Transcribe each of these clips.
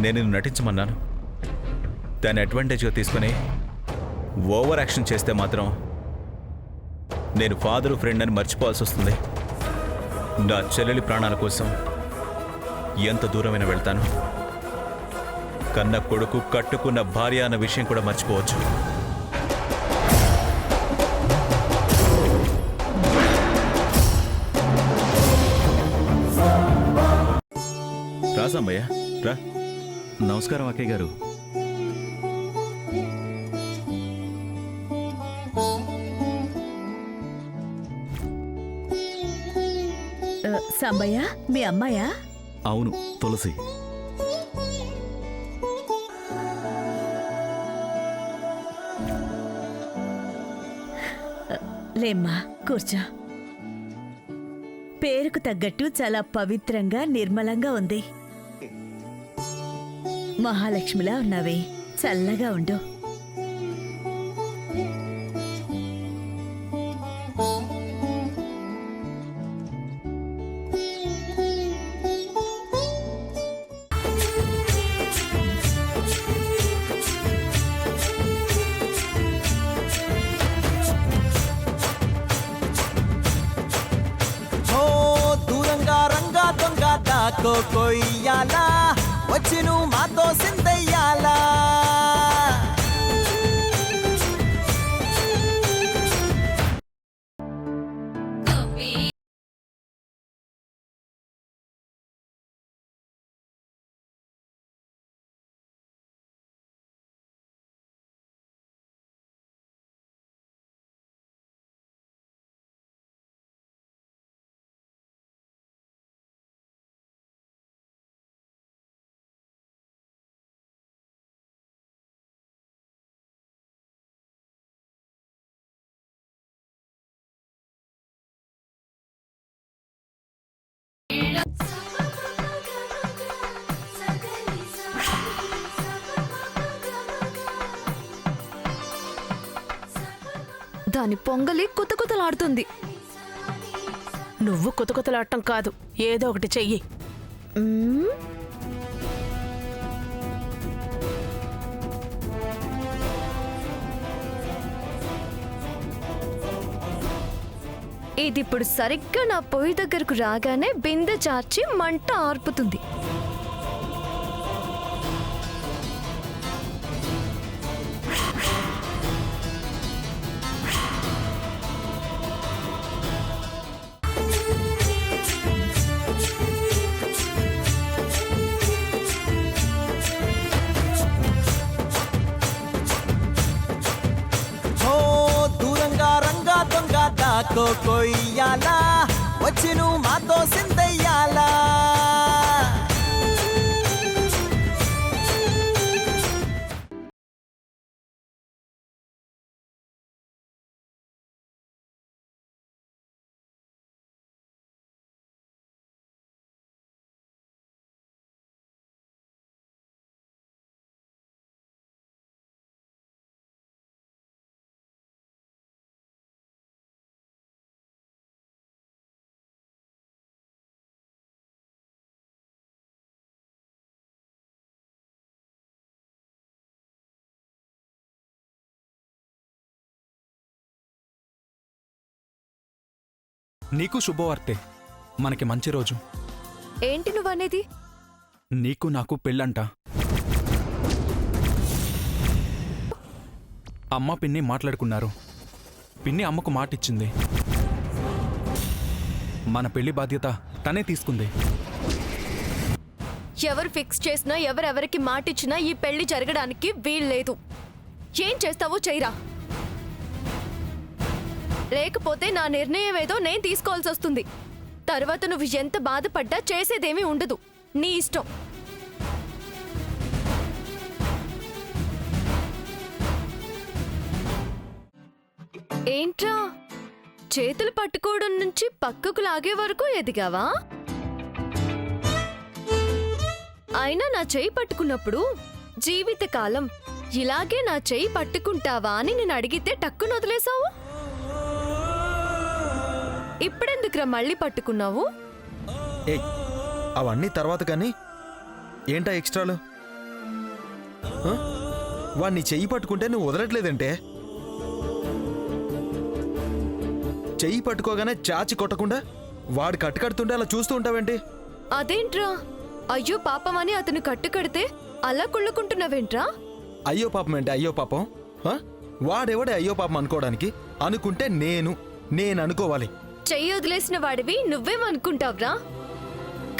నేను నిన్ను నటించమన్నాను. దాన్ని అడ్వాంటేజ్గా తీసుకుని ఓవర్ యాక్షన్ చేస్తే మాత్రం నేను ఫాదరు ఫ్రెండ్ అని మర్చిపోవాల్సి వస్తుంది. నా చెల్లెలి ప్రాణాల కోసం ఎంత దూరమైనా వెళ్తాను. కన్న కొడుకు కట్టుకున్న భార్య అన్న విషయం కూడా మర్చిపోవచ్చు. రా సాంబయ్య, రా. నమస్కారం అక్కయ్య గారు. సాంబయ్య, మీ అమ్మాయా? అవును, తులసి. లేమ్మా, కూర్చో. పేరుకు తగ్గట్టు చాలా పవిత్రంగా నిర్మలంగా ఉంది. మహాలక్ష్మిలా ఉన్నావే, చల్లగా ఉండు. కొయ్యాలా వచ్చి నువ్వు మాతో సిందయ్యాలా. దాని పొంగలి కుతకుతలాడుతుంది. నువ్వు కుతకుతలాడటం కాదు, ఏదో ఒకటి చెయ్యి. ఇదిప్పుడు సరిగ్గా నా పొయ్యి దగ్గరకు రాగానే బిందె చార్చి మంట ఆర్పుతుంది. కొయ్యాలా వచ్చి నువ్వు మాతో సిందయ్యాలా. నీకు శుభవార్తే, మనకి మంచి రోజు. ఏంటి నువ్వనేది? నీకు నాకు పెళ్ళంట. అమ్మ పిన్ని మాట్లాడుకున్నారు. పిన్ని అమ్మకు మాటిచ్చింది. మన పెళ్లి బాధ్యత తనే తీసుకుంది. ఎవరు ఫిక్స్ చేసినా ఎవరెవరికి మాటిచ్చినా ఈ పెళ్లి జరగడానికి వీల్లేదు. ఏం చేస్తావో చెయ్యరా, లేకపోతే నా నిర్ణయం ఏదో నేను తీసుకోవాల్సి వస్తుంది. తర్వాత నువ్వు ఎంత బాధపడ్డా చేసేదేమీ ఉండదు. నీ ఇష్టం. ఏంట్రా, చేతులు పట్టుకోవడం నుంచి పక్కకు లాగే వరకు ఎదిగావా? అయినా నా చెయ్యి పట్టుకున్నప్పుడు జీవితకాలం ఇలాగే నా చెయ్యి పట్టుకుంటావా అని నేను అడిగితే టక్కున వదిలేసావు. ఇప్పుడెందుకురా మళ్ళీ పట్టుకున్నావు? అవన్నీ తర్వాత కానీ ఏంటా ఎక్స్ట్రాలు? ఆ? వాణ్ణి చెయ్యి పట్టుకుంటే నువ్వు వదలట్లేదంటే చెయ్యి పట్టుకోగానే చాచి కొట్టకుండా వాడు కట్టుకడుతుంటే అలా చూస్తూ ఉంటావేంటి? అదేంట్రా అయ్యో పాపమని అతను కట్టుకడితే అలా కుళ్ళుకుంటున్నావేంట్రా? అయ్యో పాపం అంటే అయ్యో పాపం ఆ? వాడెవడే అయ్యో పాపం అనుకోవడానికి? అనుకుంటే నేను అనుకోవాలి. చెయ్యి వదిలేసిన వాడివి నువ్వేమనుకుంటావ్రా?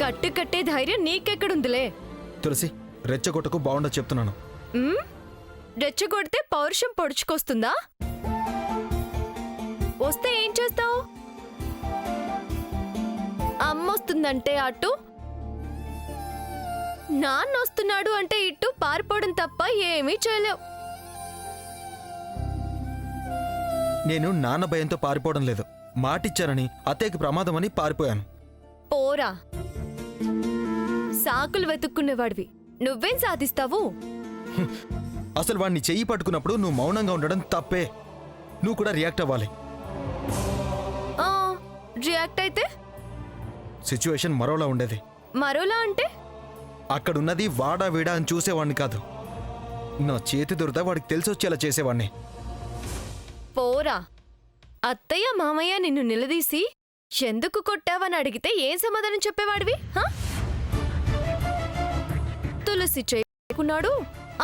కట్టు కట్టే ధైర్యం నీకెక్కడుందిలే. తులసి, రెచ్చగొట్టకు, బాగుండదు చెప్తున్నాను. ఉమ్? రెచ్చగొడితే పౌరుషం పొడుచుకొస్తుందా? వస్తే ఏం చేస్తావు? అమ్మొస్తుందంటే అటు, నాన్న వస్తున్నాడు అంటే ఇటు పారిపోవడం తప్ప ఏమీ చేయలేవు. నేను నాన్న భయంతో పారిపోవడం లేదు. మాటిచ్చానని, అత్తయ్యకి ప్రమాదమని పారిపోయాను. పోరా, సాకులు వెతుక్కునేవాడివి నువ్వేం సాధిస్తావు? అసలు వాడిని చెయ్యి పట్టుకున్నప్పుడు నువ్వు మౌనంగా ఉండడం తప్పే. నువ్వు కూడా రియాక్ట్ అవ్వాలి. ఆ, రియాక్ట్ అయితే సిచ్యువేషన్ మరోలా ఉండేది. మరోలా అంటే? అక్కడున్నది వాడా వీడా అని చూసేవాడిని కాదు. నా చేతి దురద వాడికి తెలిసొచ్చేలా చేసేవాడిని. పోరా, అత్తయ్య మామయ్య నిన్ను నిలదీసి ఎందుకు కొట్టావని అడిగితే ఏం సమాధానం చెప్పేవాడివి? హా? తులసి చేసుకున్నాడు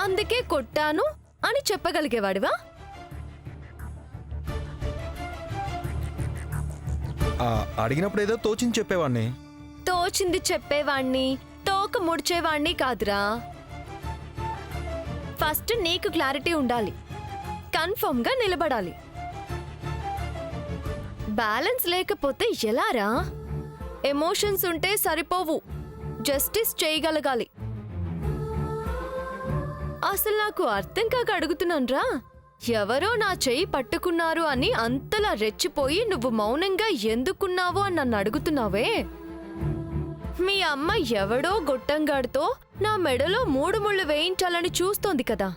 అందుకే కొట్టాను అని చెప్పగలిగేవాడివా? అడిగినప్పుడు ఏదో తోచింది చెప్పేవాడిని. తోచింది చెప్పేవాణ్ణి, తోక ముడిచేవాణ్ణి కాదురా. ఫస్ట్ నీకు క్లారిటీ ఉండాలి, కన్ఫర్మ్ గా నిలబడాలి. బ్యాలెన్స్ లేకపోతే ఎలారా? ఎమోషన్స్ ఉంటే సరిపోవు, జస్టిస్ చేయగలగాలి. అసలు నాకు అర్థం కాక అడుగుతున్నాన్రా, ఎవరో నా చెయ్యి పట్టుకున్నారు అని అంతలా రెచ్చిపోయి నువ్వు మౌనంగా ఎందుకున్నావు అని నన్ను అడుగుతున్నావే? మీ అమ్మ ఎవడో గొట్టంగాడితో నా మెడలో 3 ముళ్ళు వేయించాలని చూస్తోంది కదా.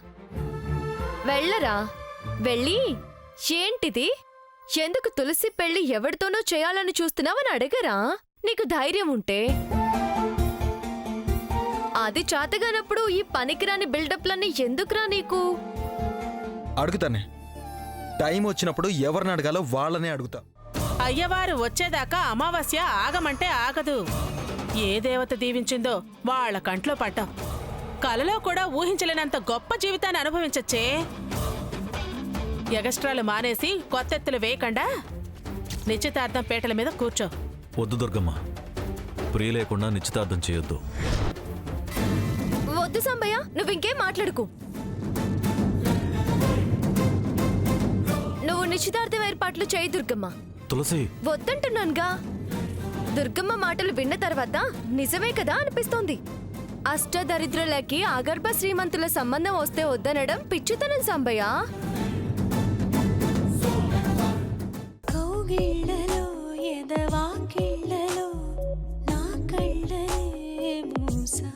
వెళ్ళరా, వెళ్ళి ఏంటిది, ఎందుకు తులసి పెళ్లి ఎవరితోనో చేయాలని చూస్తున్నావని అడగరా నీకు ధైర్యం ఉంటే? అది చాతగానప్పుడు ఈ పనికిరాని బిల్డప్లన్నీ ఎందుకురా నీకు? అడుగుతానే, టైం వచ్చినప్పుడు ఎవరిని అడగాలో వాళ్ళనే అడుగుతా. అయ్యవారు వచ్చేదాకా అమావాస్య ఆగమంటే ఆగదు. ఏ దేవత దీవించిందో వాళ్ళ కంట్లో పడ్డాం. కలలో కూడా ఊహించలేనంత గొప్ప జీవితాన్ని అనుభవించచ్చే. ఎగస్ట్రాలు మానేసి కొత్తెత్తులు వేయకుండా నిశ్చితార్థం పీటల మీద కూర్చో. వద్దు దుర్గమ్మ, ప్రియ లేకుండా నిశ్చితార్థం చేయొద్దు. వద్దు సంబయ్య, నువ్వింకేం మాట్లాడుకు. నువ్వు నిశ్చితార్థం ఏర్పాట్లు చేయి దుర్గమ్మ. తులసి, వద్దంటున్నానుగా. దుర్గమ్మ మాటలు విన్న తర్వాత నిజమే కదా అనిపిస్తోంది. అష్టదరిద్రులకి అగర్భ శ్రీమంతుల సంబంధం వస్తే వద్దనడం పిచ్చితనం సంబయ్య. కౌగిళ్ళలో ఎదవాకిళ్ళలో నా కళ్ళనే మూసా,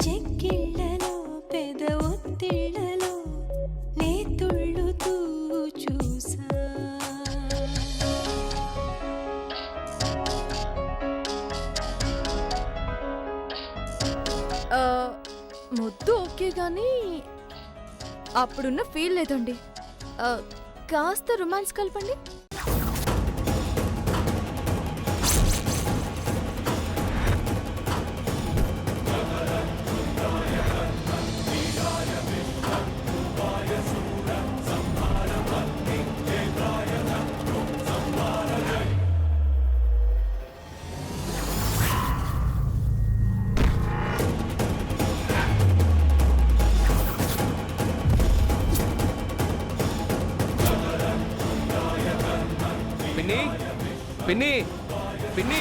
చెక్కిళ్ళలో పెద ఒత్తిళ్ళలో నే తుళ్ళుతూ చూసా. ముద్దు ఓకే గానీ అప్పుడున్న ఫీల్ లేదండి. కాస్త రొమాన్స్ కలపండి. పిన్ని పిన్ని పిన్ని